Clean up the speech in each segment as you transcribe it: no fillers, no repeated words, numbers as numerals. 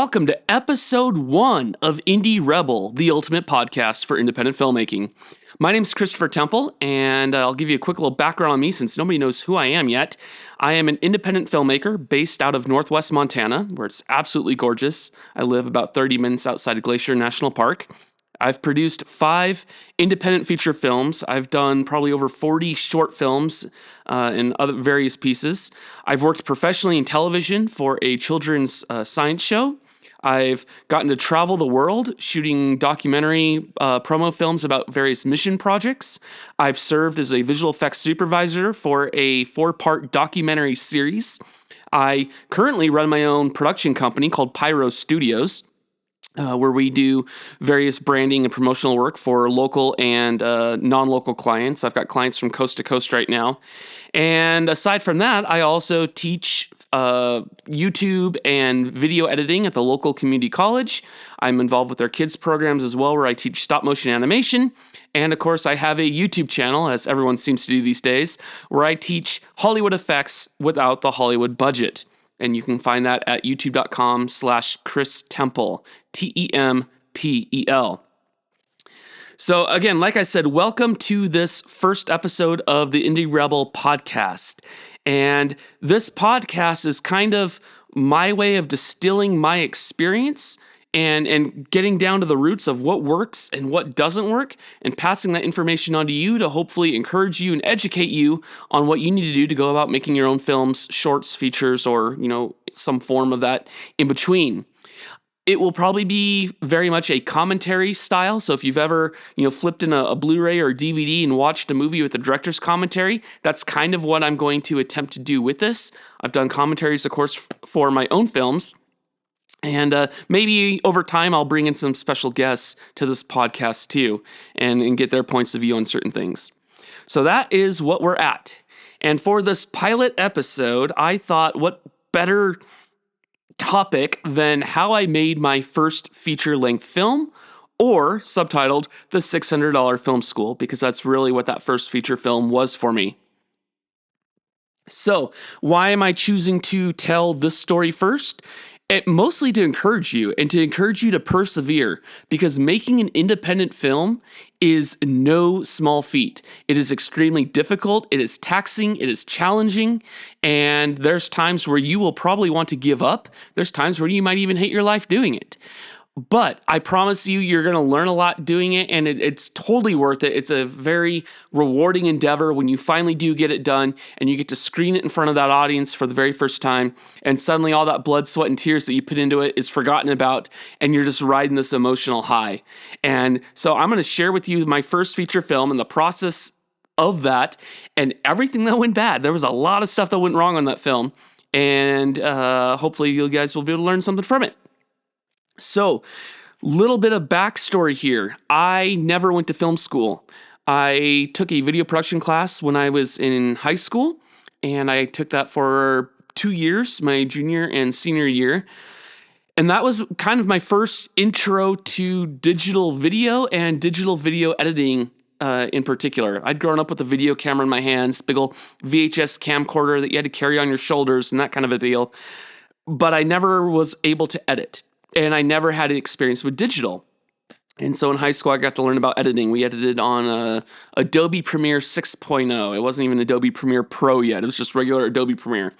welcome to episode 1 of Indie Rebel, the ultimate podcast for independent filmmaking. My name is Christopher Tempel, and I'll give you a quick little background on me since nobody knows who I am yet. I am an independent filmmaker based out of Northwest Montana, where it's absolutely gorgeous. I live about 30 minutes outside of Glacier National Park. I've produced 5 independent feature films. I've done probably over 40 short films and other various pieces. I've worked professionally in television for a children's science show. I've gotten to travel the world shooting documentary promo films about various mission projects. I've served as a visual effects supervisor for a 4-part documentary series. I currently run my own production company called Pyro Studios, where we do various branding and promotional work for local and non-local clients. I've got clients from coast to coast right now. And aside from that, I also teach YouTube and video editing at the local community college. I'm involved with their kids programs as well, where I teach stop motion animation. And of course, I have a YouTube channel, as everyone seems to do these days, where I teach Hollywood effects without the Hollywood budget. And you can find that at youtube.com/Chris Tempel, Tempel. So again, like I said, welcome to this first episode of the Indie Rebel podcast. And this podcast is kind of my way of distilling my experience and getting down to the roots of what works and what doesn't work, and passing that information on to you to hopefully encourage you and educate you on what you need to do to go about making your own films, shorts, features, or, some form of that in between. It will probably be very much a commentary style. So if you've ever, flipped in a Blu-ray or a DVD and watched a movie with the director's commentary, that's kind of what I'm going to attempt to do with this. I've done commentaries, of course, for my own films. And maybe over time, I'll bring in some special guests to this podcast too, and get their points of view on certain things. So that is what we're at. And for this pilot episode, I thought, what better topic than how I made my first feature-length film, or subtitled The $600 Film School, because that's really what that first feature film was for me. So, why am I choosing to tell this story first? Mostly to encourage you, and to encourage you to persevere, because making an independent film is no small feat. It is extremely difficult, it is taxing, it is challenging, and there's times where you will probably want to give up. There's times where you might even hate your life doing it. But I promise you, you're going to learn a lot doing it, and it's totally worth it. It's a very rewarding endeavor when you finally do get it done, and you get to screen it in front of that audience for the very first time, and suddenly all that blood, sweat, and tears that you put into it is forgotten about, and you're just riding this emotional high. And so I'm going to share with you my first feature film and the process of that, and everything that went bad. There was a lot of stuff that went wrong on that film, and hopefully you guys will be able to learn something from it. So, little bit of backstory here. I never went to film school. I took a video production class when I was in high school, and I took that for 2 years, my junior and senior year. And that was kind of my first intro to digital video and digital video editing in particular. I'd grown up with a video camera in my hands, big old VHS camcorder that you had to carry on your shoulders and that kind of a deal. But I never was able to edit. And I never had an experience with digital. And so in high school, I got to learn about editing. We edited on Adobe Premiere 6.0. It wasn't even Adobe Premiere Pro yet. It was just regular Adobe Premiere.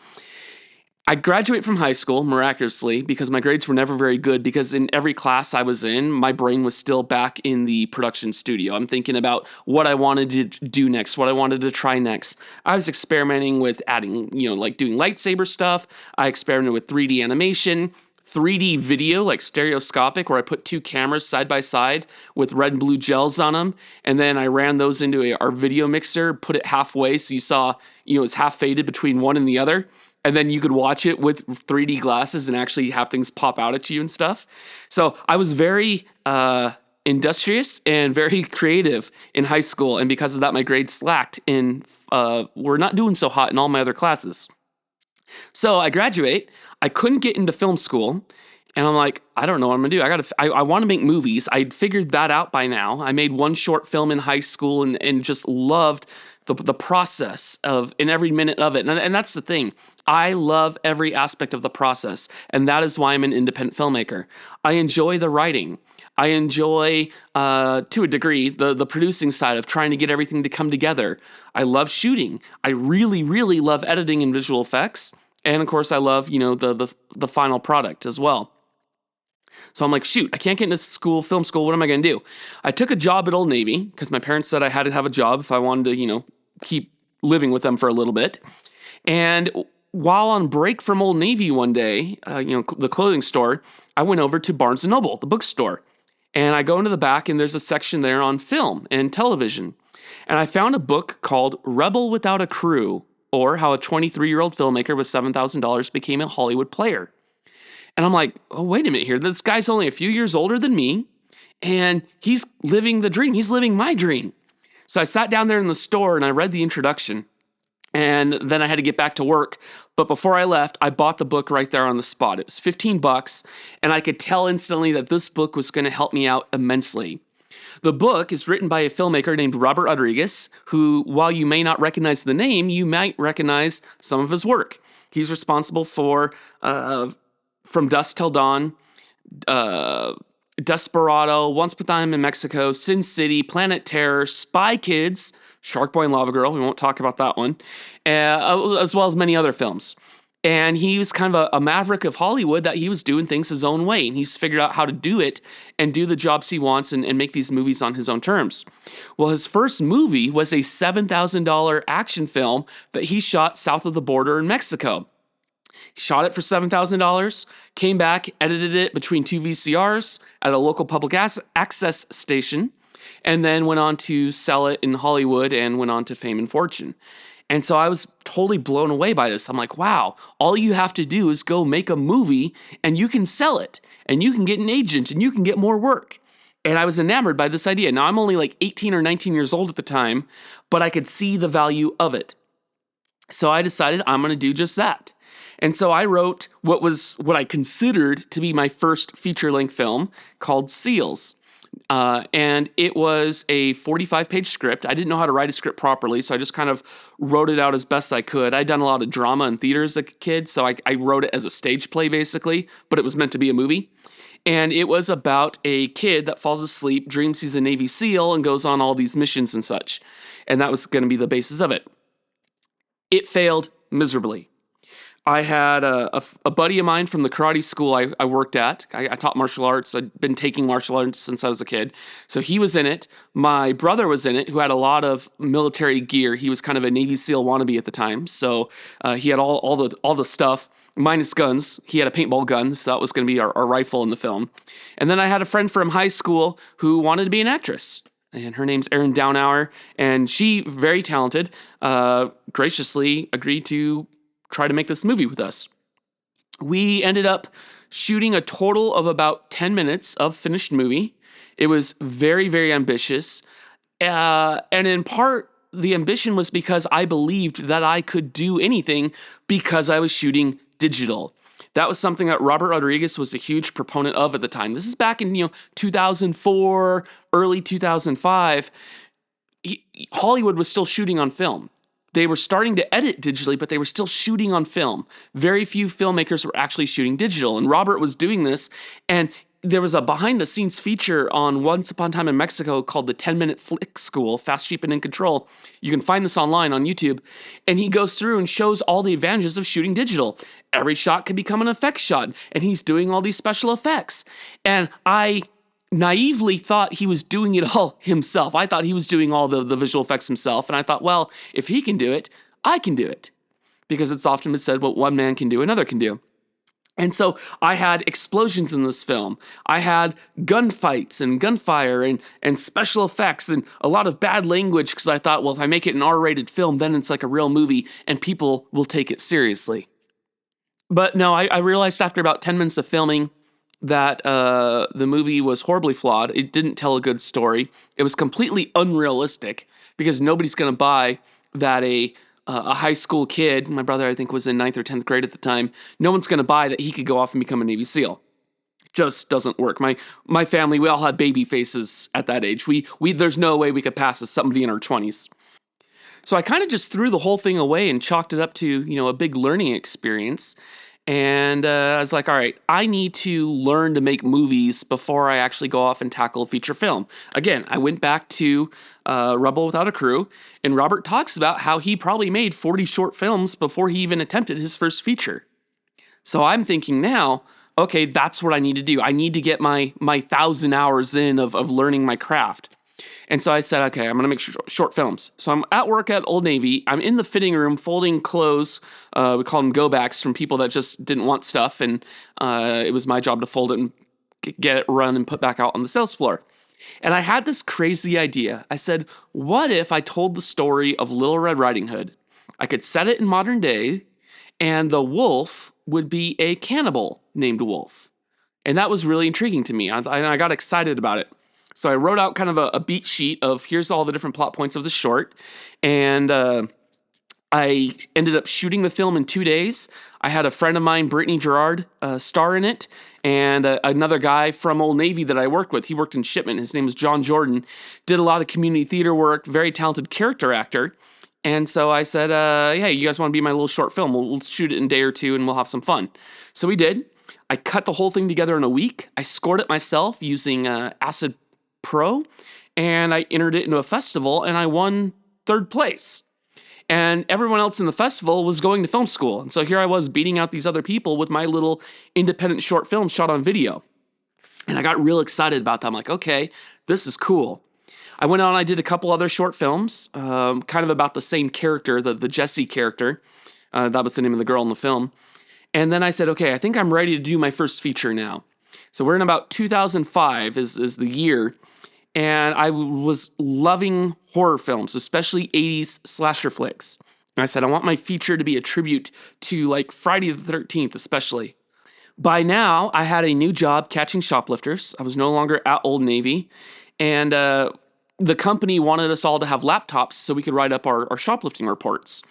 I graduated from high school miraculously because my grades were never very good, because in every class I was in, my brain was still back in the production studio. I'm thinking about what I wanted to do next, what I wanted to try next. I was experimenting with adding, like doing lightsaber stuff. I experimented with 3D animation, 3D video, like stereoscopic, where I put 2 cameras side by side with red and blue gels on them. And then I ran those into our video mixer, put it halfway. So you saw, it was half faded between one and the other. And then you could watch it with 3D glasses and actually have things pop out at you and stuff. So I was very industrious and very creative in high school. And because of that, my grades slacked and were not doing so hot in all my other classes. So I graduate. I couldn't get into film school, and I'm like, I don't know what I'm gonna do. I want to make movies. I'd figured that out by now. I made one short film in high school and just loved the process of in every minute of it. And that's the thing. I love every aspect of the process, and that is why I'm an independent filmmaker. I enjoy the writing. I enjoy, to a degree, the producing side of trying to get everything to come together. I love shooting. I really, really love editing and visual effects, and of course, I love the final product as well. So I'm like, shoot, I can't get into film school. What am I going to do? I took a job at Old Navy because my parents said I had to have a job if I wanted to, keep living with them for a little bit. And while on break from Old Navy one day, the clothing store, I went over to Barnes & Noble, the bookstore. And I go into the back and there's a section there on film and television. And I found a book called Rebel Without a Crew, or How a 23-Year-Old Filmmaker with $7,000 Became a Hollywood Player. And I'm like, oh, wait a minute here. This guy's only a few years older than me, and he's living the dream. He's living my dream. So I sat down there in the store, and I read the introduction, and then I had to get back to work. But before I left, I bought the book right there on the spot. It was $15, and I could tell instantly that this book was going to help me out immensely. The book is written by a filmmaker named Robert Rodriguez, who, while you may not recognize the name, you might recognize some of his work. He's responsible for From Dusk Till Dawn, Desperado, Once Upon a Time in Mexico, Sin City, Planet Terror, Spy Kids, Shark Boy and Lava Girl, we won't talk about that one, as well as many other films. And he was kind of a maverick of Hollywood that he was doing things his own way. And he's figured out how to do it and do the jobs he wants and make these movies on his own terms. Well, his first movie was a $7,000 action film that he shot south of the border in Mexico. Shot it for $7,000, came back, edited it between two VCRs at a local public access station, and then went on to sell it in Hollywood and went on to fame and fortune. And so I was totally blown away by this. I'm like, wow, all you have to do is go make a movie and you can sell it and you can get an agent and you can get more work. And I was enamored by this idea. Now I'm only like 18 or 19 years old at the time, but I could see the value of it. So I decided I'm going to do just that. And so I wrote what I considered to be my first feature-length film called Seals. And it was a 45-page script. I didn't know how to write a script properly, so I just kind of wrote it out as best I could. I'd done a lot of drama in theater as a kid, so I wrote it as a stage play, basically, but it was meant to be a movie. And it was about a kid that falls asleep, dreams he's a Navy SEAL, and goes on all these missions and such. And that was going to be the basis of it. It failed miserably. I had a buddy of mine from the karate school I worked at. I taught martial arts. I'd been taking martial arts since I was a kid. So he was in it. My brother was in it, who had a lot of military gear. He was kind of a Navy SEAL wannabe at the time. So he had all the stuff, minus guns. He had a paintball gun, so that was going to be our rifle in the film. And then I had a friend from high school who wanted to be an actress. And her name's Erin Downhour. And she, very talented, graciously agreed to try to make this movie with us. We ended up shooting a total of about 10 minutes of finished movie. It was very, very ambitious. And in part, the ambition was because I believed that I could do anything because I was shooting digital. That was something that Robert Rodriguez was a huge proponent of at the time. This is back in 2004, early 2005. Hollywood was still shooting on film. They were starting to edit digitally, but they were still shooting on film. Very few filmmakers were actually shooting digital, and Robert was doing this. And there was a behind-the-scenes feature on Once Upon a Time in Mexico called the 10-Minute Flick School, Fast, Cheap, and in Control. You can find this online on YouTube. And he goes through and shows all the advantages of shooting digital. Every shot can become an effects shot, and he's doing all these special effects. And I naively thought he was doing it all himself. I thought he was doing all the visual effects himself. And I thought, well, if he can do it, I can do it. Because it's often been said, what one man can do, another can do. And so I had explosions in this film. I had gunfights and gunfire and special effects and a lot of bad language because I thought, well, if I make it an R-rated film, then it's like a real movie and people will take it seriously. But no, I realized after about 10 minutes of filming that the movie was horribly flawed. It didn't tell a good story. It was completely unrealistic because nobody's going to buy that a high school kid, my brother I think was in 9th or 10th grade at the time, no one's going to buy that he could go off and become a Navy SEAL. It just doesn't work. My family, we all had baby faces at that age. We there's no way we could pass as somebody in our 20s. So I kind of just threw the whole thing away and chalked it up to, a big learning experience. And I was like, all right, I need to learn to make movies before I actually go off and tackle a feature film. Again, I went back to Rebel Without a Crew, and Robert talks about how he probably made 40 short films before he even attempted his first feature. So I'm thinking now, okay, that's what I need to do. I need to get my 1,000 hours in of learning my craft. And so I said, okay, I'm going to make short films. So I'm at work at Old Navy. I'm in the fitting room folding clothes. We call them go-backs from people that just didn't want stuff. And it was my job to fold it and get it run and put back out on the sales floor. And I had this crazy idea. I said, what if I told the story of Little Red Riding Hood? I could set it in modern day, and the wolf would be a cannibal named Wolf. And that was really intriguing to me. I got excited about it. So I wrote out kind of a beat sheet of here's all the different plot points of the short. And I ended up shooting the film in 2 days. I had a friend of mine, Brittany Gerard, star in it. And another guy from Old Navy that I worked with. He worked in shipment. His name was John Jordan. Did a lot of community theater work. Very talented character actor. And so I said, hey, you guys want to be my little short film? We'll shoot it in a day or two and we'll have some fun. So we did. I cut the whole thing together in a week. I scored it myself using Acid Pro, and I entered it into a festival, and I won 3rd place. And everyone else in the festival was going to film school. And so here I was beating out these other people with my little independent short film shot on video. And I got real excited about that. I'm like, okay, this is cool. I went on and I did a couple other short films, kind of about the same character, the Jessie character. That was the name of the girl in the film. And then I said, okay, I think I'm ready to do my first feature now. So we're in about 2005 is the year. And I was loving horror films, especially 80s slasher flicks. And I said, I want my feature to be a tribute to like Friday the 13th, especially. By now, I had a new job catching shoplifters. I was no longer at Old Navy. And the company wanted us all to have laptops so we could write up our shoplifting reports.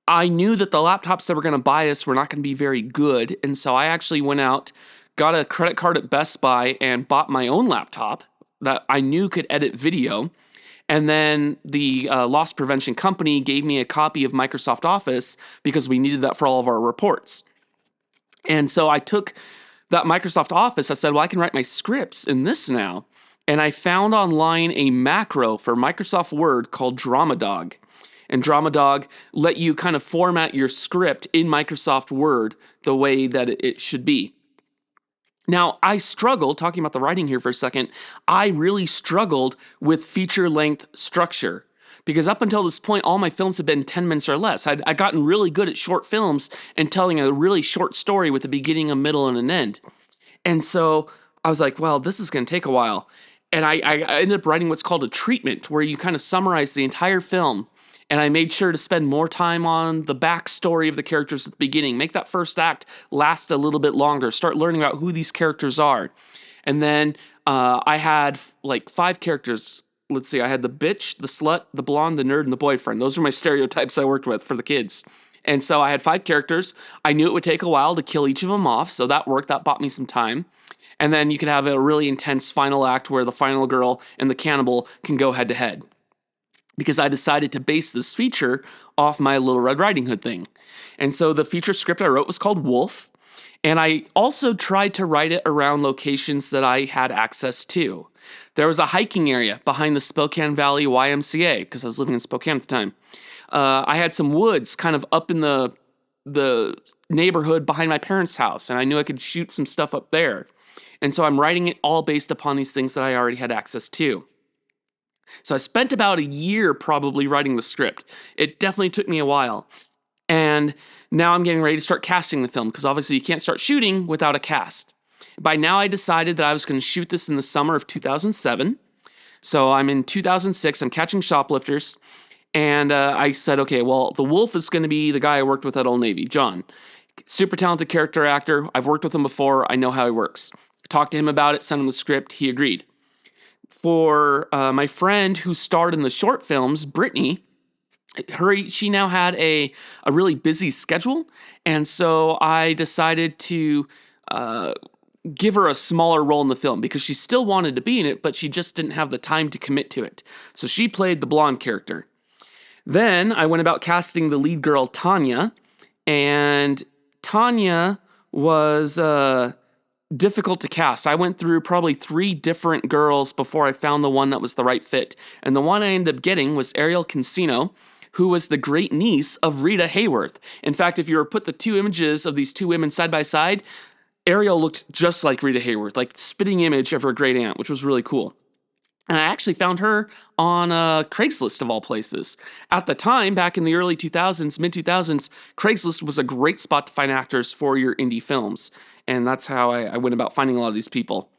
I knew that the laptops that were going to buy us were not going to be very good. And so I actually went out, got a credit card at Best Buy, and bought my own laptop that I knew could edit video. And then the loss prevention company gave me a copy of Microsoft Office because we needed that for all of our reports. And so I took that Microsoft Office. I said, well, I can write my scripts in this now. And I found online a macro for Microsoft Word called DramaDog. And DramaDog let you kind of format your script in Microsoft Word the way that it should be. Now, I struggled, talking about the writing here for a second, I really struggled with feature-length structure. Because up until this point, all my films had been 10 minutes or less. I'd gotten really good at short films and telling a really short story with a beginning, a middle, and an end. And so I was like, well, this is going to take a while. And I ended up writing what's called a treatment, where you kind of summarize the entire film. And I made sure to spend more time on the backstory of the characters at the beginning. Make that first act last a little bit longer. Start learning about who these characters are. And then I had like 5 characters. Let's see, I had the bitch, the slut, the blonde, the nerd, and the boyfriend. Those are my stereotypes I worked with for the kids. And so I had 5 characters. I knew it would take a while to kill each of them off, so that worked. That bought me some time. And then you could have a really intense final act where the final girl and the cannibal can go head to head. Because I decided to base this feature off my Little Red Riding Hood thing. And so the feature script I wrote was called Wolf. And I also tried to write it around locations that I had access to. There was a hiking area behind the Spokane Valley YMCA, because I was living in Spokane at the time. I had some woods kind of up in the neighborhood behind my parents' house, and I knew I could shoot some stuff up there. And so I'm writing it all based upon these things that I already had access to. So I spent about a year probably writing the script. It definitely took me a while. And now I'm getting ready to start casting the film, because obviously you can't start shooting without a cast. By now I decided that I was going to shoot this in the summer of 2007. So I'm in 2006, I'm catching shoplifters. And I said, okay, well, the wolf is going to be the guy I worked with at Old Navy, John. Super talented character actor. I've worked with him before. I know how he works. Talked to him about it, sent him the script. He agreed. For my friend who starred in the short films, Brittany, she now had a really busy schedule, and so I decided to give her a smaller role in the film because she still wanted to be in it, but she just didn't have the time to commit to it. So she played the blonde character. Then I went about casting the lead girl, Tanya, and Tanya was difficult to cast. I went through probably 3 different girls before I found the one that was the right fit. And the one I ended up getting was Ariel Cancino, who was the great niece of Rita Hayworth. In fact, if you were to put the 2 images of these 2 women side by side, Ariel looked just like Rita Hayworth, like spitting image of her great aunt, which was really cool. And I actually found her on Craigslist of all places. At the time, back in the early 2000s, mid 2000s, Craigslist was a great spot to find actors for your indie films. And that's how I went about finding a lot of these people.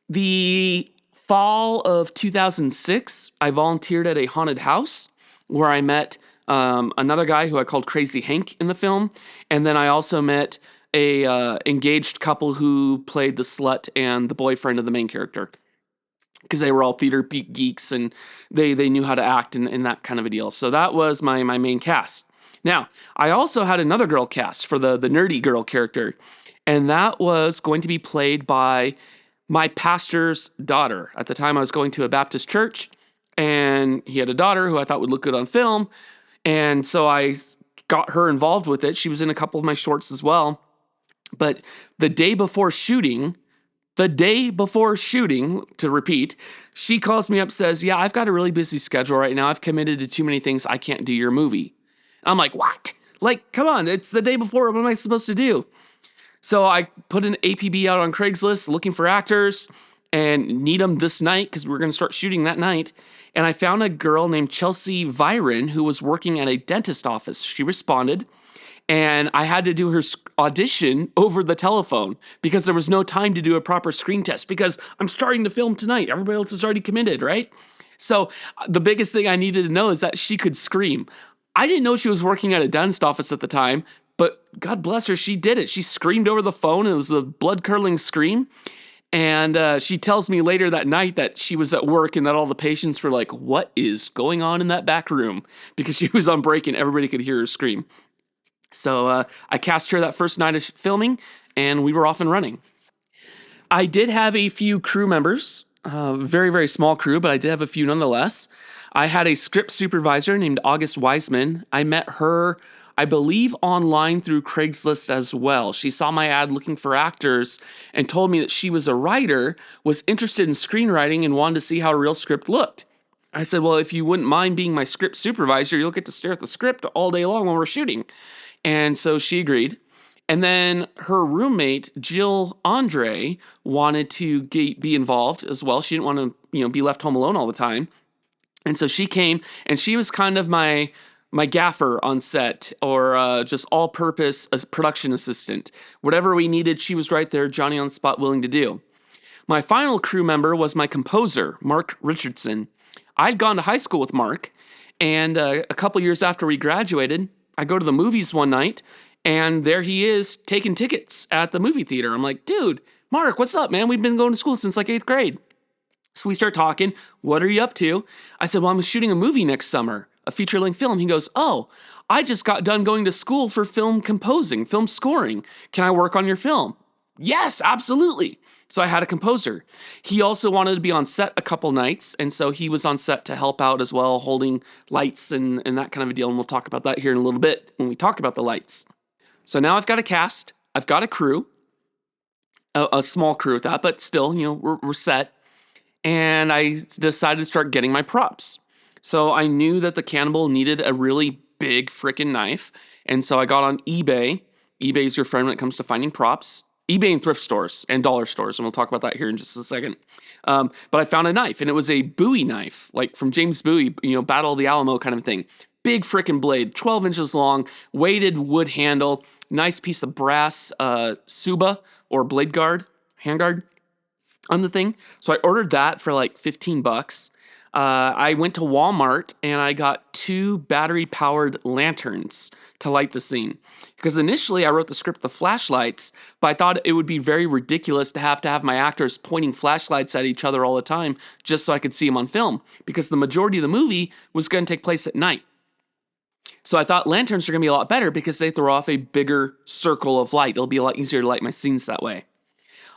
The fall of 2006, I volunteered at a haunted house where I met another guy who I called Crazy Hank in the film. And then I also met a engaged couple who played the slut and the boyfriend of the main character, because they were all theater geeks and they knew how to act and that kind of a deal. So that was my main cast. Now, I also had another girl cast for the nerdy girl character, and that was going to be played by my pastor's daughter. At the time, I was going to a Baptist church, and he had a daughter who I thought would look good on film, and so I got her involved with it. She was in a couple of my shorts as well. But the day before shooting, to repeat, she calls me up, says, yeah, I've got a really busy schedule right now. I've committed to too many things. I can't do your movie. I'm like, what? Like, come on, it's the day before. What am I supposed to do? So I put an APB out on Craigslist looking for actors and need them this night because we're going to start shooting that night. And I found a girl named Chelsea Viren who was working at a dentist office. She responded. And I had to do her audition over the telephone because there was no time to do a proper screen test because I'm starting to film tonight. Everybody else is already committed, right? So the biggest thing I needed to know is that she could scream. I didn't know she was working at a dentist office at the time, but God bless her, she did it. She screamed over the phone. It was a blood-curdling scream. And she tells me later that night that she was at work and that all the patients were like, what is going on in that back room? Because she was on break and everybody could hear her scream. So I cast her that first night of filming, and we were off and running. I did have a few crew members, very, very small crew, but I did have a few nonetheless. I had a script supervisor named August Wiseman. I met her, I believe, online through Craigslist as well. She saw my ad looking for actors and told me that she was a writer, was interested in screenwriting, and wanted to see how a real script looked. I said, well, if you wouldn't mind being my script supervisor, you'll get to stare at the script all day long when we're shooting. And so she agreed. And then her roommate, Jill Andre, wanted to be involved as well. She didn't want to, be left home alone all the time. And so she came, and she was kind of my gaffer on set, or just all-purpose as production assistant. Whatever we needed, she was right there, Johnny on spot, willing to do. My final crew member was my composer, Mark Richardson. I'd gone to high school with Mark, and a couple years after we graduated, I go to the movies one night, and there he is taking tickets at the movie theater. I'm like, dude, Mark, what's up, man? We've been going to school since like 8th grade. So we start talking. What are you up to? I said, well, I'm shooting a movie next summer, a feature-length film. He goes, oh, I just got done going to school for film composing, film scoring. Can I work on your film? Yes, absolutely. So I had a composer. He also wanted to be on set a couple nights, and so he was on set to help out as well, holding lights and that kind of a deal, and we'll talk about that here in a little bit when we talk about the lights. So now I've got a cast, I've got a crew, a small crew at that, but still, we're set, and I decided to start getting my props. So I knew that the cannibal needed a really big freaking knife, and so I got on eBay. eBay is your friend when it comes to finding props. eBay and thrift stores and dollar stores, and we'll talk about that here in just a second. But I found a knife, and it was a Bowie knife, like from James Bowie, Battle of the Alamo kind of thing. Big frickin' blade, 12 inches long, weighted wood handle, nice piece of brass Suba or blade guard, handguard on the thing. So I ordered that for like $15. I went to Walmart and I got 2 battery-powered lanterns to light the scene. Because initially I wrote the script with flashlights, but I thought it would be very ridiculous to have my actors pointing flashlights at each other all the time just so I could see them on film. Because the majority of the movie was going to take place at night. So I thought lanterns are going to be a lot better because they throw off a bigger circle of light. It'll be a lot easier to light my scenes that way.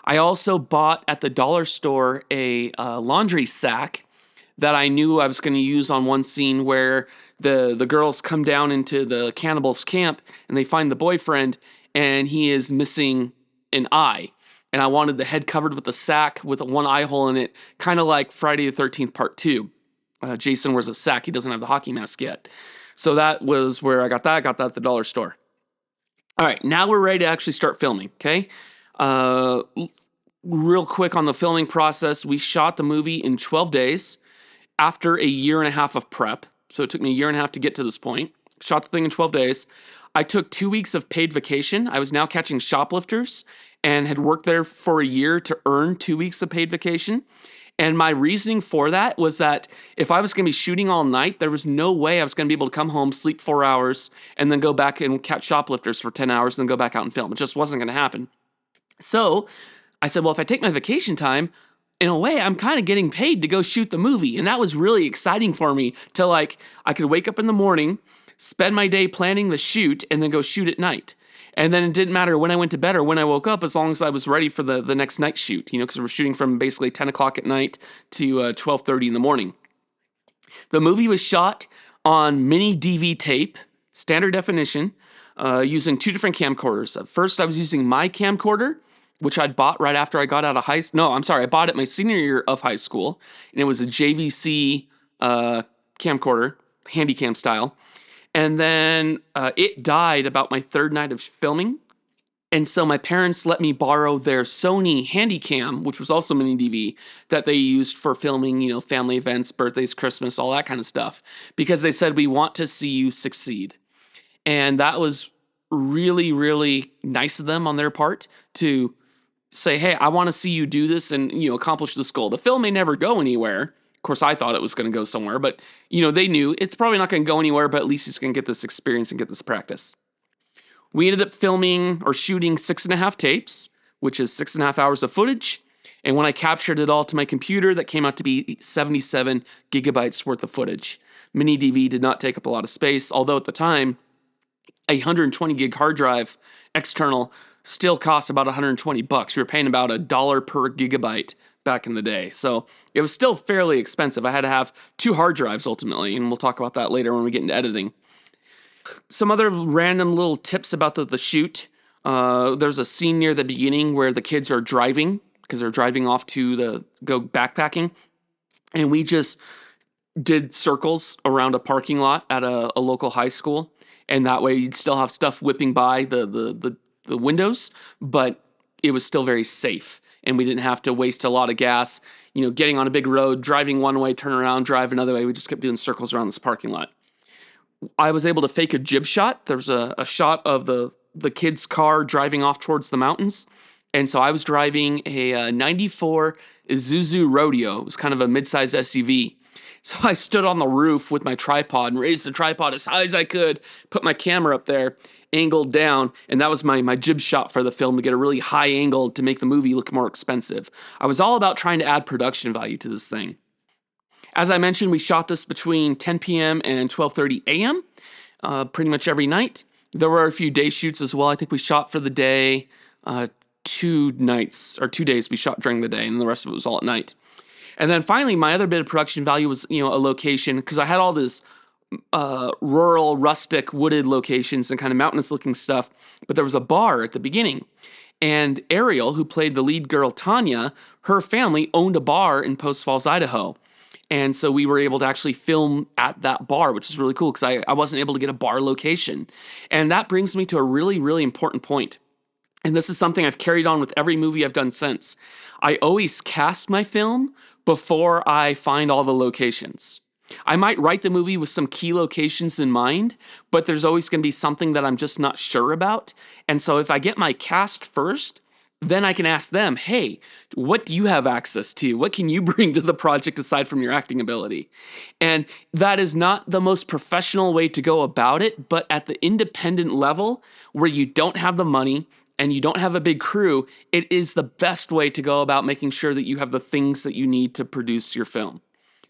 I also bought at the dollar store a laundry sack that I knew I was going to use on one scene where the girls come down into the cannibals' camp and they find the boyfriend and he is missing an eye. And I wanted the head covered with a sack with one eye hole in it, kind of like Friday the 13th Part 2. Jason wears a sack. He doesn't have the hockey mask yet. So that was where I got that. I got that at the dollar store. All right, now we're ready to actually start filming, okay? Real quick on the filming process, we shot the movie in 12 days after a year and a half of prep. So it took me a year and a half to get to this point. Shot the thing in 12 days. I took 2 weeks of paid vacation. I was now catching shoplifters and had worked there for a year to earn 2 weeks of paid vacation. And my reasoning for that was that if I was going to be shooting all night, there was no way I was going to be able to come home, sleep 4 hours, and then go back and catch shoplifters for 10 hours and then go back out and film. It just wasn't going to happen. So I said, well, if I take my vacation time, in a way, I'm kind of getting paid to go shoot the movie. And that was really exciting for me to I could wake up in the morning, spend my day planning the shoot, and then go shoot at night. And then it didn't matter when I went to bed or when I woke up, as long as I was ready for the next night shoot, because we're shooting from basically 10 o'clock at night to 12:30 in the morning. The movie was shot on mini DV tape, standard definition, using 2 different camcorders. At first, I was using my camcorder, which I'd bought right after I got out of I bought it my senior year of high school, and it was a JVC camcorder, Handycam style. And then it died about my third night of filming. And so my parents let me borrow their Sony Handycam, which was also mini DV, that they used for filming, family events, birthdays, Christmas, all that kind of stuff. Because they said, we want to see you succeed. And that was really, really nice of them on their part to say, hey, I want to see you do this and, accomplish this goal. The film may never go anywhere. Of course, I thought it was going to go somewhere, but, they knew it's probably not going to go anywhere, but at least he's going to get this experience and get this practice. We ended up filming or shooting 6.5 tapes, which is 6.5 hours of footage. And when I captured it all to my computer, that came out to be 77 gigabytes worth of footage. Mini DV did not take up a lot of space, although at the time, a 120 gig hard drive external still cost about $120. We were paying about $1 per gigabyte back in the day. So it was still fairly expensive. I had to have 2 hard drives ultimately, and we'll talk about that later when we get into editing. Some other random little tips about the shoot. There's a scene near the beginning where the kids are driving because they're driving off to go backpacking. And we just did circles around a parking lot at a local high school. And that way you'd still have stuff whipping by the windows, but it was still very safe. And we didn't have to waste a lot of gas, getting on a big road, driving one way, turn around, drive another way. We just kept doing circles around this parking lot. I was able to fake a jib shot. There was a shot of the kid's car driving off towards the mountains. And so I was driving a 94 Isuzu Rodeo. It was kind of a mid-sized SUV. So I stood on the roof with my tripod and raised the tripod as high as I could, put my camera up there, angled down, and that was my jib shot for the film to get a really high angle to make the movie look more expensive. I was all about trying to add production value to this thing. As I mentioned, we shot this between 10 p.m. and 12:30 a.m. Pretty much every night. There were a few day shoots as well. I think we shot for the day 2 days we shot during the day, and the rest of it was all at night. And then finally, my other bit of production value was, a location, because I had all this rural, rustic, wooded locations and kind of mountainous looking stuff, but there was a bar at the beginning. And Ariel, who played the lead girl, Tanya, her family owned a bar in Post Falls, Idaho. And so we were able to actually film at that bar, which is really cool because I wasn't able to get a bar location. And that brings me to a really, really important point. And this is something I've carried on with every movie I've done since. I always cast my film before I find all the locations. I might write the movie with some key locations in mind, but there's always going to be something that I'm just not sure about. And so if I get my cast first, then I can ask them, hey, what do you have access to? What can you bring to the project aside from your acting ability? And that is not the most professional way to go about it, but at the independent level where you don't have the money and you don't have a big crew, it is the best way to go about making sure that you have the things that you need to produce your film.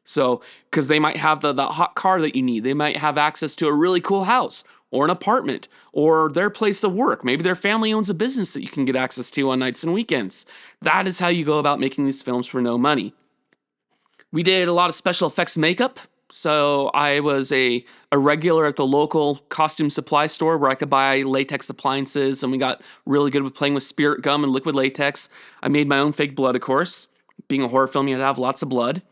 So, because they might have the hot car that you need. They might have access to a really cool house or an apartment or their place of work. Maybe their family owns a business that you can get access to on nights and weekends. That is how you go about making these films for no money. We did a lot of special effects makeup. So I was a regular at the local costume supply store where I could buy latex appliances, and we got really good with playing with spirit gum and liquid latex. I made my own fake blood, of course. Being a horror film, you had to have lots of blood.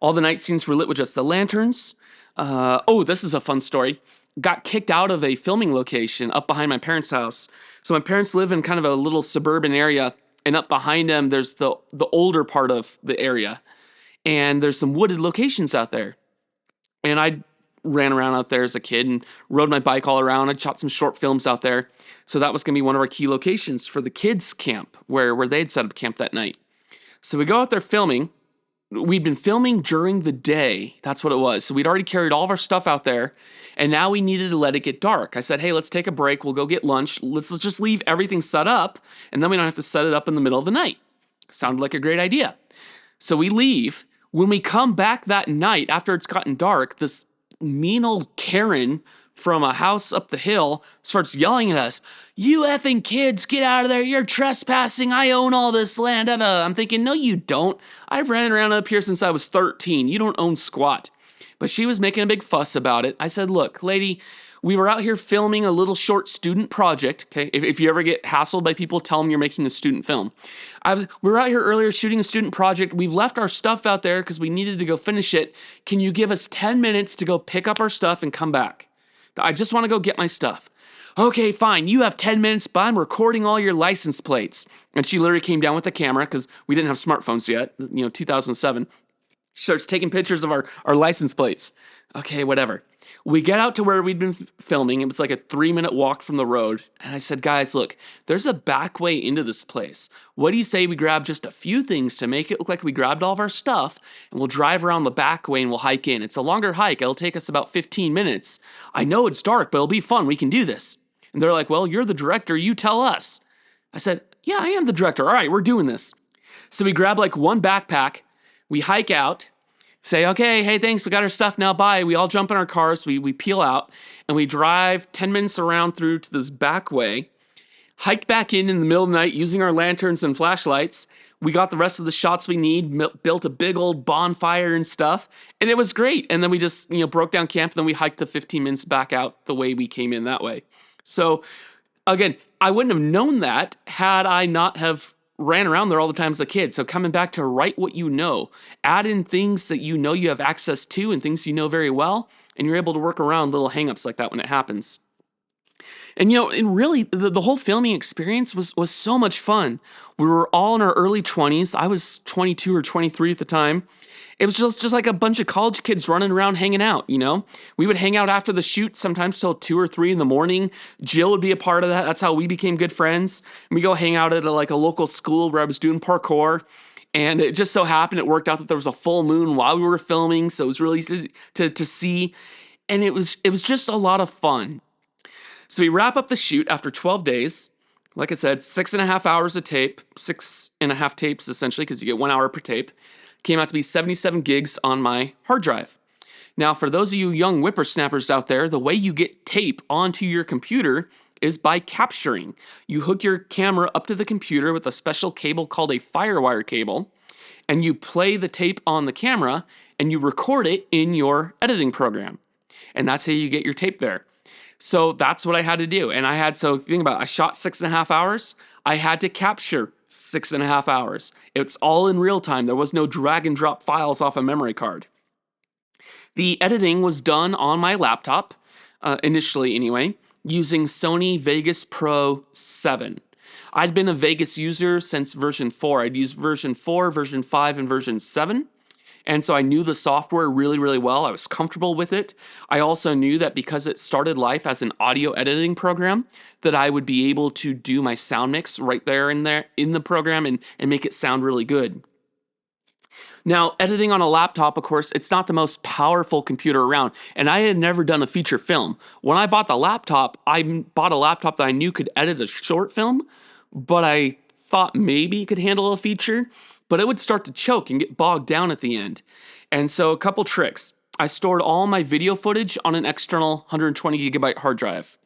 All the night scenes were lit with just the lanterns. This is a fun story. Got kicked out of a filming location up behind my parents' house. So my parents live in kind of a little suburban area, and up behind them, there's the older part of the area. And there's some wooded locations out there. And I ran around out there as a kid and rode my bike all around. I shot some short films out there. So that was going to be one of our key locations for the kids' camp where they'd set up camp that night. So we go out there filming. We'd been filming during the day. That's what it was. So we'd already carried all of our stuff out there, and now we needed to let it get dark. I said, hey, let's take a break. We'll go get lunch. Let's just leave everything set up, and then we don't have to set it up in the middle of the night. Sounded like a great idea. So we leave. When we come back that night, after it's gotten dark, this mean old Karen from a house up the hill starts yelling at us, you effing kids, get out of there. You're trespassing. I own all this land. I'm thinking, no, you don't. I've ran around up here since I was 13. You don't own squat. But she was making a big fuss about it. I said, look, lady, we were out here filming a little short student project. Okay, if you ever get hassled by people, tell them you're making a student film. We were out here earlier shooting a student project. We've left our stuff out there because we needed to go finish it. Can you give us 10 minutes to go pick up our stuff and come back? I just want to go get my stuff. Okay, fine. You have 10 minutes, but I'm recording all your license plates. And she literally came down with the camera because we didn't have smartphones yet, 2007. She starts taking pictures of our license plates. Okay, whatever. We get out to where we'd been filming. It was like a 3-minute walk from the road. And I said, guys, look, there's a back way into this place. What do you say we grab just a few things to make it look like we grabbed all of our stuff, and we'll drive around the back way and we'll hike in. It's a longer hike. It'll take us about 15 minutes. I know it's dark, but it'll be fun. We can do this. And they're like, well, you're the director. You tell us. I said, yeah, I am the director. All right, we're doing this. So we grab like one backpack. We hike out. Say, okay, hey, thanks, we got our stuff now, bye. We all jump in our cars, we peel out, and we drive 10 minutes around through to this back way, hike back in the middle of the night using our lanterns and flashlights. We got the rest of the shots we need, built a big old bonfire and stuff, and it was great. And then we just, broke down camp, and then we hiked the 15 minutes back out the way we came in that way. So, again, I wouldn't have known that had I not have ran around there all the time as a kid. So coming back to write what you know, add in things that you have access to and things you know very well, and you're able to work around little hangups like that when it happens. And and really the whole filming experience was so much fun. We were all in our early 20s. I was 22 or 23 at the time. It was just like a bunch of college kids running around hanging out, We would hang out after the shoot, sometimes till 2 or 3 in the morning. Jill would be a part of that. That's how we became good friends. And we go hang out at a local school where I was doing parkour. And it just so happened it worked out that there was a full moon while we were filming, so it was really easy to see. And it was just a lot of fun. So we wrap up the shoot after 12 days. Like I said, 6.5 hours of tape, 6.5 tapes essentially, because you get 1 hour per tape. Came out to be 77 gigs on my hard drive. Now, for those of you young whippersnappers out there, the way you get tape onto your computer is by capturing. You hook your camera up to the computer with a special cable called a FireWire cable, and you play the tape on the camera, and you record it in your editing program. And that's how you get your tape there. So that's what I had to do. And think about it, I shot 6.5 hours. I had to capture 6.5 hours. It's all in real time. There was no drag and drop files off a memory card. The editing was done on my laptop, initially anyway, using Sony Vegas Pro 7. I'd been a Vegas user since version 4. I'd used version 4, version 5, and version 7. And so I knew the software really, really well. I was comfortable with it. I also knew that because it started life as an audio editing program, that I would be able to do my sound mix right there in the program and make it sound really good. Now, editing on a laptop, of course, it's not the most powerful computer around, and I had never done a feature film. When I bought the laptop, I bought a laptop that I knew could edit a short film, but I thought maybe it could handle a feature, but it would start to choke and get bogged down at the end. And so a couple tricks. I stored all my video footage on an external 120 gigabyte hard drive.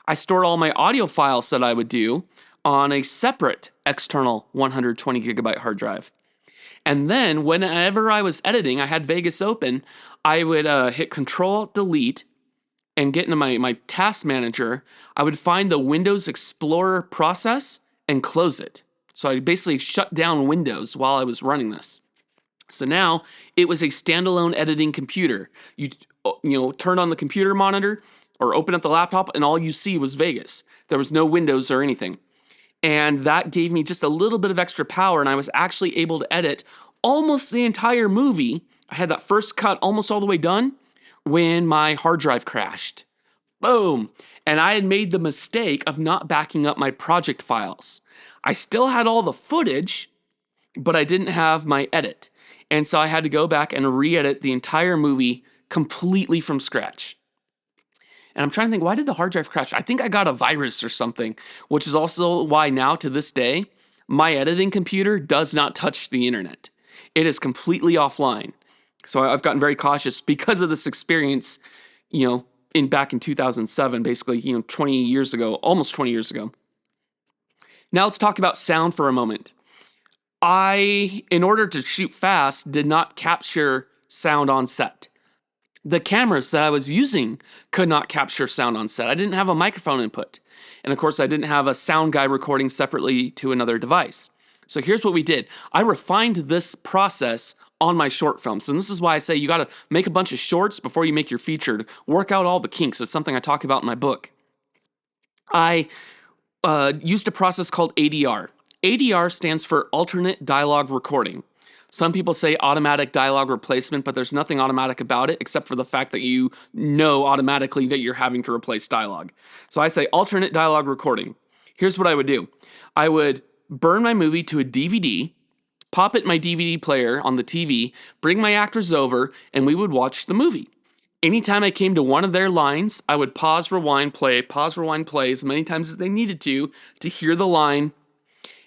I stored all my audio files that I would do on a separate external 120 gigabyte hard drive. And then whenever I was editing, I had Vegas open, I would hit Control Delete and get into my task manager. I would find the Windows Explorer process and close it. So I basically shut down Windows while I was running this. So now it was a standalone editing computer. Turn on the computer monitor or open up the laptop, and all you see was Vegas. There was no Windows or anything. And that gave me just a little bit of extra power, and I was actually able to edit almost the entire movie. I had that first cut almost all the way done when my hard drive crashed. Boom. And I had made the mistake of not backing up my project files. I still had all the footage, but I didn't have my edit. And so I had to go back and re-edit the entire movie completely from scratch. And I'm trying to think, why did the hard drive crash? I think I got a virus or something, which is also why now to this day, my editing computer does not touch the internet. It is completely offline. So I've gotten very cautious because of this experience, back in 2007, basically, 20 years ago, almost 20 years ago. Now let's talk about sound for a moment. In order to shoot fast, did not capture sound on set. The cameras that I was using could not capture sound on set. I didn't have a microphone input. And of course, I didn't have a sound guy recording separately to another device. So here's what we did. I refined this process on my short films. And this is why I say you got to make a bunch of shorts before you make your feature to work out all the kinks. It's something I talk about in my book. I used a process called ADR. ADR stands for alternate dialogue recording. Some people say automatic dialogue replacement, but there's nothing automatic about it except for the fact that you know automatically that you're having to replace dialogue. So I say alternate dialogue recording. Here's what I would do. I would burn my movie to a DVD, pop it in my DVD player on the TV, bring my actors over, and we would watch the movie. Anytime I came to one of their lines, I would pause, rewind, play as many times as they needed to hear the line.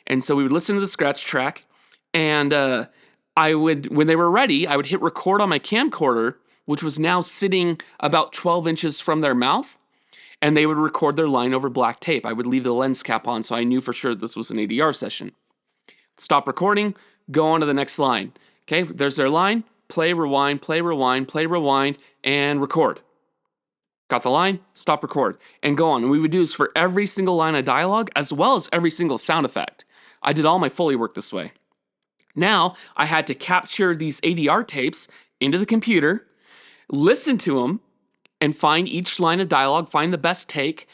And so we would listen to the scratch track, and when they were ready, I would hit record on my camcorder, which was now sitting about 12 inches from their mouth, and they would record their line over black tape. I would leave the lens cap on so I knew for sure this was an ADR session. Stop recording, go on to the next line. Okay, there's their line, play, rewind, and record. Got the line, stop, record, and go on. And we would do this for every single line of dialogue as well as every single sound effect. I did all my Foley work this way. Now, I had to capture these ADR tapes into the computer, listen to them, and find each line of dialogue, find the best take,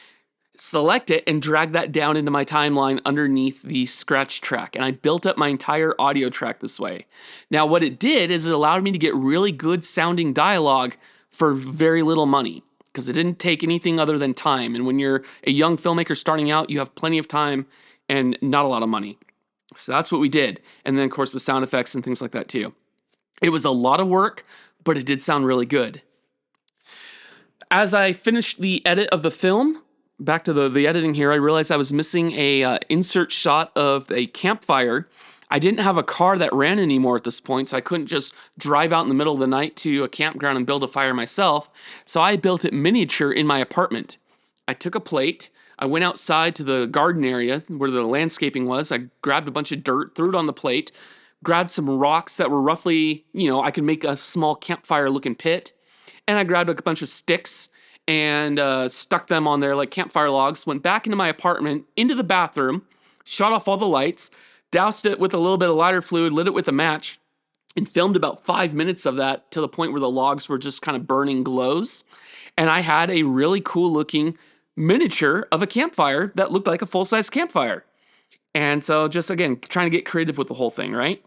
select it, and drag that down into my timeline underneath the scratch track. And I built up my entire audio track this way. Now, what it did is it allowed me to get really good sounding dialogue for very little money, because it didn't take anything other than time. And when you're a young filmmaker starting out, you have plenty of time and not a lot of money. So that's what we did. And then, of course, the sound effects and things like that, too. It was a lot of work, but it did sound really good. As I finished the edit of the film, back to the editing here, I realized I was missing a insert shot of a campfire. I didn't have a car that ran anymore at this point, so I couldn't just drive out in the middle of the night to a campground and build a fire myself. So I built it miniature in my apartment. I took a plate. I went outside to the garden area where the landscaping was. I grabbed a bunch of dirt, threw it on the plate, grabbed some rocks that were roughly, I could make a small campfire looking pit. And I grabbed a bunch of sticks and stuck them on there like campfire logs, went back into my apartment, into the bathroom, shut off all the lights, doused it with a little bit of lighter fluid, lit it with a match, and filmed about 5 minutes of that to the point where the logs were just kind of burning glows. And I had a really cool looking miniature of a campfire that looked like a full-size campfire. And so just, again, trying to get creative with the whole thing, right?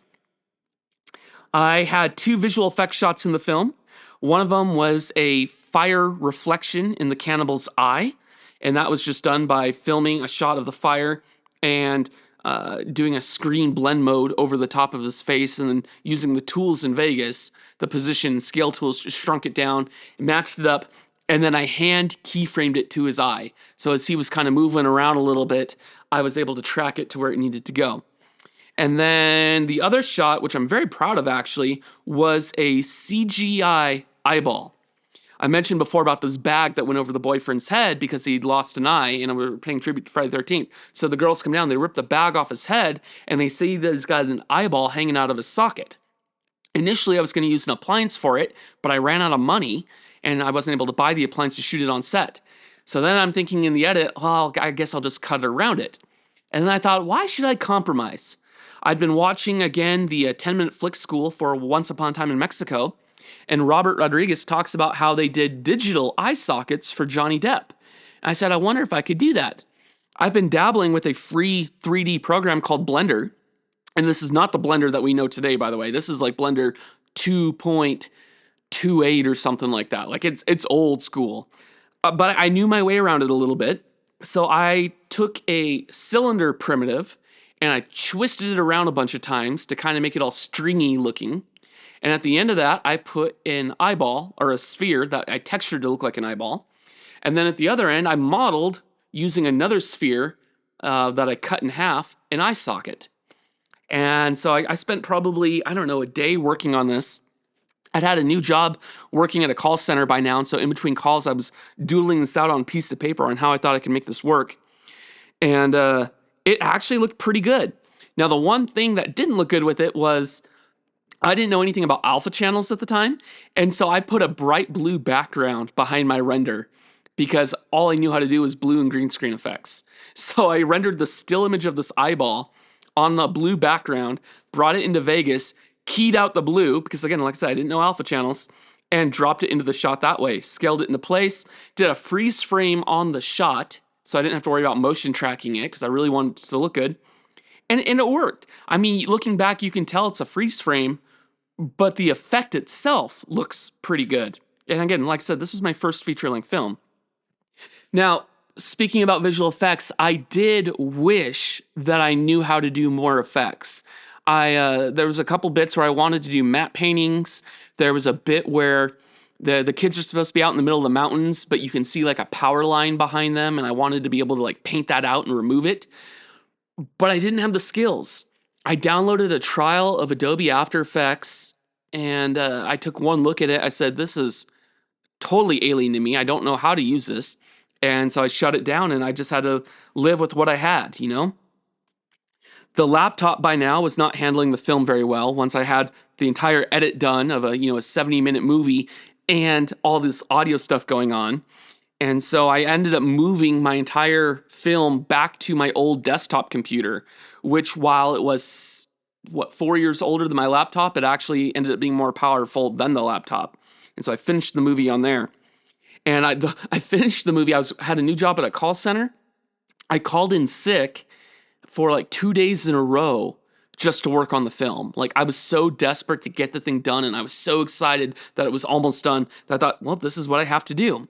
I had 2 visual effects shots in the film. One of them was a fire reflection in the cannibal's eye, and that was just done by filming a shot of the fire and doing a screen blend mode over the top of his face, and then using the tools in Vegas, the position and scale tools, just shrunk it down, matched it up, and then I hand keyframed it to his eye. So as he was kind of moving around a little bit, I was able to track it to where it needed to go. And then the other shot, which I'm very proud of actually, was a CGI eyeball. I mentioned before about this bag that went over the boyfriend's head because he'd lost an eye, and we were paying tribute to Friday the 13th. So the girls come down, they rip the bag off his head, and they see that he's got an eyeball hanging out of his socket. Initially, I was going to use an appliance for it, but I ran out of money, and I wasn't able to buy the appliance to shoot it on set. So then I'm thinking in the edit, well, I guess I'll just cut it around it. And then I thought, why should I compromise? I'd been watching again the 10-minute flick school for Once Upon a Time in Mexico, and Robert Rodriguez talks about how they did digital eye sockets for Johnny Depp. And I said, I wonder if I could do that. I've been dabbling with a free 3D program called Blender, and this is not the Blender that we know today, by the way. This is like Blender 2.28 or something like that. Like it's old school. But I knew my way around it a little bit. So I took a cylinder primitive and I twisted it around a bunch of times to kind of make it all stringy looking. And at the end of that, I put an eyeball or a sphere that I textured to look like an eyeball. And then at the other end, I modeled using another sphere that I cut in half, an eye socket. And so I spent probably, a day working on this. I'd had a new job working at a call center by now, and so in between calls, I was doodling this out on a piece of paper on how I thought I could make this work. And it actually looked pretty good. Now, the one thing that didn't look good with it was I didn't know anything about alpha channels at the time, and so I put a bright blue background behind my render because all I knew how to do was blue and green screen effects. So I rendered the still image of this eyeball on the blue background, brought it into Vegas, keyed out the blue, because again, like I said, I didn't know alpha channels, and dropped it into the shot that way. Scaled it into place, did a freeze frame on the shot, so I didn't have to worry about motion tracking it, because I really wanted it to look good. And it worked. I mean, looking back, you can tell it's a freeze frame, but the effect itself looks pretty good. And again, like I said, this was my first feature-length film. Now, speaking about visual effects, I did wish that I knew how to do more effects. There was a couple bits where I wanted to do matte paintings. There was a bit where the kids are supposed to be out in the middle of the mountains, but you can see like a power line behind them, and I wanted to be able to like paint that out and remove it. But I didn't have the skills. I downloaded a trial of Adobe After Effects, and I took one look at it. I said, this is totally alien to me. I don't know how to use this. And so I shut it down, and I just had to live with what I had, The laptop by now was not handling the film very well. Once I had the entire edit done of a 70-minute movie and all this audio stuff going on. And so I ended up moving my entire film back to my old desktop computer, which while it was, 4 years older than my laptop, it actually ended up being more powerful than the laptop. And so I finished the movie on there. And I finished the movie. I had a new job at a call center. I called in sick for like 2 days in a row just to work on the film. Like I was so desperate to get the thing done, and I was so excited that it was almost done that I thought, well, this is what I have to do.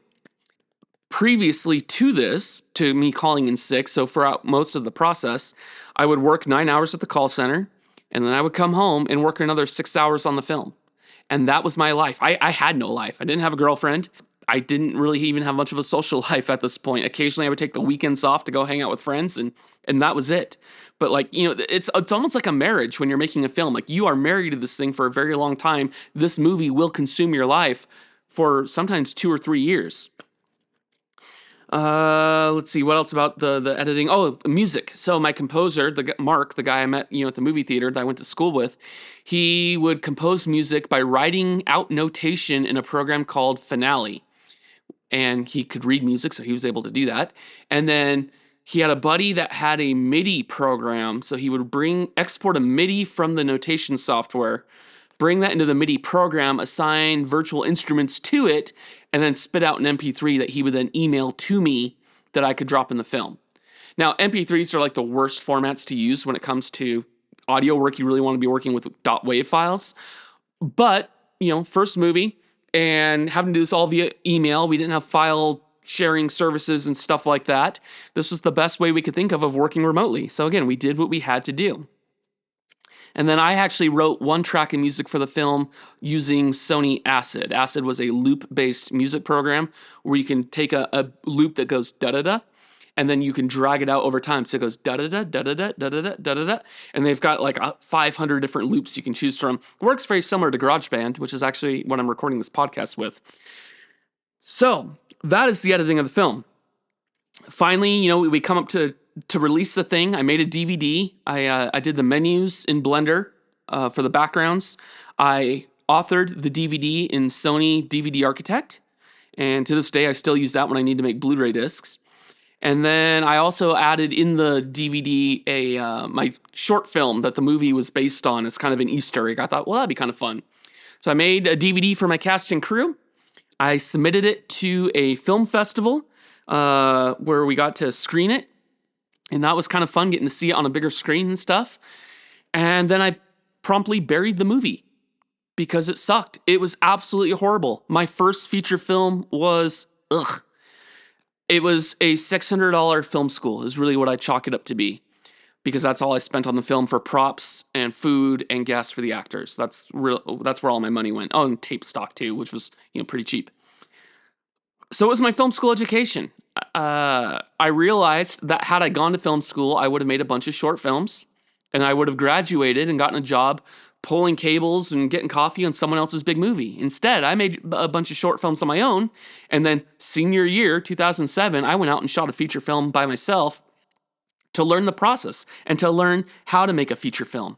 Previously to this, to me calling in sick, so throughout most of the process, I would work 9 hours at the call center, and then I would come home and work another 6 hours on the film. And that was my life. I had no life. I didn't have a girlfriend. I didn't really even have much of a social life at this point. Occasionally I would take the weekends off to go hang out with friends, and that was it. But it's almost like a marriage when you're making a film. Like you are married to this thing for a very long time. This movie will consume your life for sometimes 2 or 3 years. Let's see, what else about the editing? Oh, music. So my composer, Mark, the guy I met, at the movie theater that I went to school with, he would compose music by writing out notation in a program called Finale. And he could read music, so he was able to do that. And then he had a buddy that had a MIDI program, so he would export a MIDI from the notation software, bring that into the MIDI program, assign virtual instruments to it, and then spit out an MP3 that he would then email to me that I could drop in the film. Now, MP3s are like the worst formats to use when it comes to audio work. You really want to be working with .wav files. But, first movie, and having to do this all via email. We didn't have file sharing services and stuff like that. This was the best way we could think of working remotely. So again, we did what we had to do. And then I actually wrote one track of music for the film using Sony Acid. Acid was a loop-based music program where you can take a loop that goes da-da-da, and then you can drag it out over time. So it goes da-da-da, da-da-da, da-da-da, da-da-da, and they've got like 500 different loops you can choose from. It works very similar to GarageBand, which is actually what I'm recording this podcast with. So that is the editing of the film. Finally, we come up to release the thing. I made a DVD. I did the menus in Blender for the backgrounds. I authored the DVD in Sony DVD Architect, and to this day I still use that when I need to make Blu-ray discs. And then I also added in the DVD my short film that the movie was based on as kind of an Easter egg. I thought, well, that'd be kind of fun. So I made a DVD for my cast and crew. I submitted it to a film festival where we got to screen it. And that was kind of fun, getting to see it on a bigger screen and stuff. And then I promptly buried the movie because it sucked. It was absolutely horrible. My first feature film was, ugh. It was a $600 film school is really what I chalk it up to be, because that's all I spent on the film for props and food and gas for the actors. That's where all my money went. Oh, and tape stock too, which was pretty cheap. So it was my film school education. I realized that had I gone to film school, I would have made a bunch of short films, and I would have graduated and gotten a job pulling cables and getting coffee on someone else's big movie. Instead, I made a bunch of short films on my own, and then senior year, 2007, I went out and shot a feature film by myself to learn the process and to learn how to make a feature film.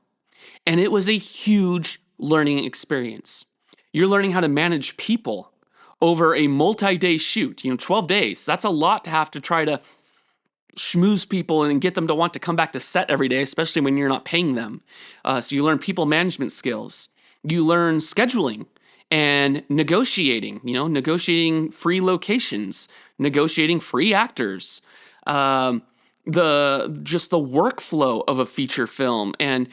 And it was a huge learning experience. You're learning how to manage people over a multi-day shoot, 12 days. That's a lot to have to try to schmooze people and get them to want to come back to set every day, especially when you're not paying them. So you learn people management skills. You learn scheduling and negotiating, negotiating free locations, negotiating free actors, the workflow of a feature film, and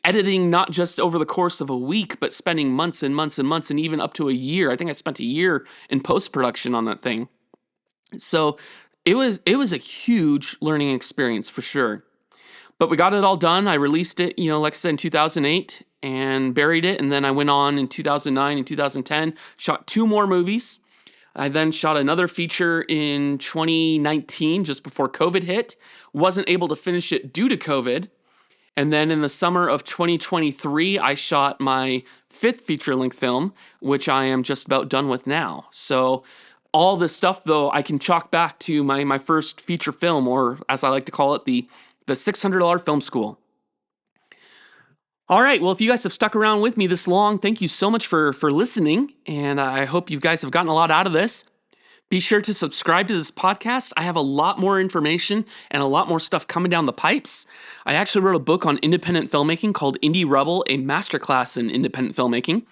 editing not just over the course of a week, but spending months and months and months and even up to a year. I think I spent a year in post-production on that thing. So it was a huge learning experience for sure. But we got it all done. I released it, like I said, in 2008 and buried it. And then I went on in 2009 and 2010, shot 2 more movies. I then shot another feature in 2019, just before COVID hit. Wasn't able to finish it due to COVID. And then in the summer of 2023, I shot my 5th feature-length film, which I am just about done with now. So all this stuff, though, I can chalk back to my first feature film, or as I like to call it, the $600 film school. All right, well, if you guys have stuck around with me this long, thank you so much for listening, and I hope you guys have gotten a lot out of this. Be sure to subscribe to this podcast. I have a lot more information and a lot more stuff coming down the pipes. I actually wrote a book on independent filmmaking called Indie Rebel, a masterclass in independent filmmaking.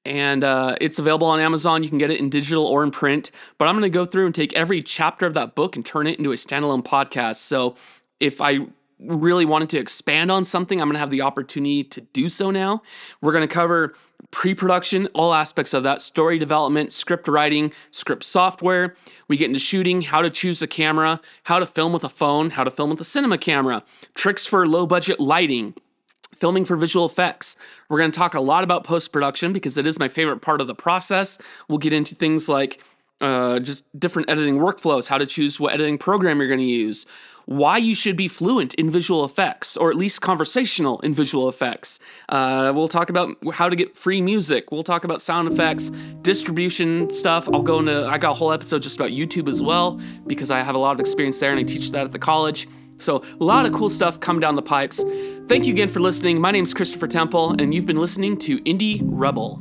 And it's available on Amazon. You can get it in digital or in print. But I'm going to go through and take every chapter of that book and turn it into a standalone podcast. So if I really wanted to expand on something, I'm going to have the opportunity to do so now. We're going to cover pre-production, all aspects of that, story development, script writing, script software. We get into shooting, how to choose a camera, how to film with a phone, how to film with a cinema camera, tricks for low-budget lighting, filming for visual effects. We're going to talk a lot about post-production because it is my favorite part of the process. We'll get into things like just different editing workflows, how to choose what editing program you're going to use, why you should be fluent in visual effects, or at least conversational in visual effects. We'll talk about how to get free music. We'll talk about sound effects, distribution stuff. I got a whole episode just about YouTube as well, because I have a lot of experience there and I teach that at the college. So a lot of cool stuff coming down the pipes. Thank you again for listening. My name is Christopher Tempel, and you've been listening to Indie Rebel.